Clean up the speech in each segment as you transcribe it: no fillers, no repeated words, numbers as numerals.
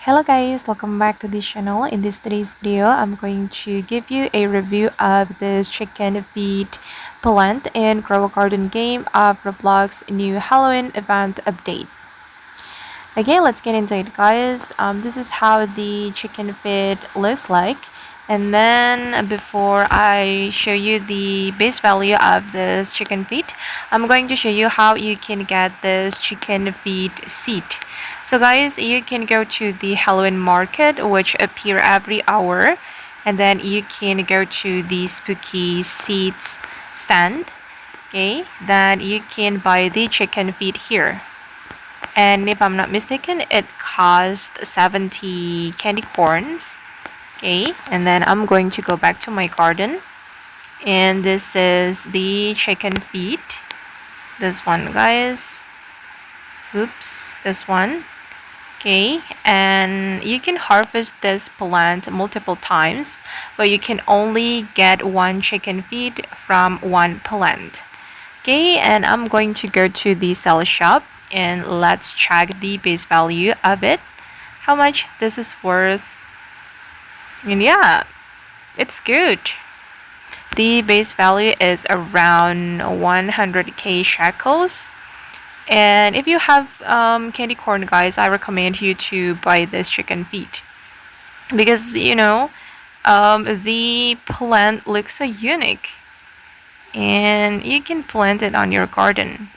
Hello guys, welcome back to this channel. In today's video, I'm going to give you a review of this chicken feed plant and grow a garden game of Roblox new Halloween event update. Okay, let's get into it guys. This is how the chicken feed looks like. And then before I show you the base value of this chicken feed, I'm going to show you how you can get this chicken feed seed. So guys, you can go to the Halloween market which appear every hour, and then you can go to the spooky seeds stand. Okay, then you can buy the chicken feed here. And if I'm not mistaken, it cost 70 candy corns. Okay, and then I'm going to go back to my garden, and this is the chicken feed. This one guys, oops, this one. Okay, and you can harvest this plant multiple times, but you can only get one chicken feed from one plant. Okay, and I'm going to go to the sell shop and let's check the base value of it, how much this is worth. And yeah, it's good. The base value is around 100k shekels. And if you have candy corn guys, I recommend you to buy this chicken feed because the plant looks so unique, and you can plant it on your garden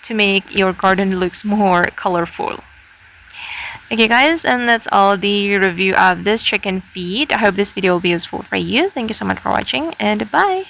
to make your garden looks more colorful. Okay guys, and that's all the review of this chicken feed. I hope this video will be useful for you. Thank you so much for watching, and bye.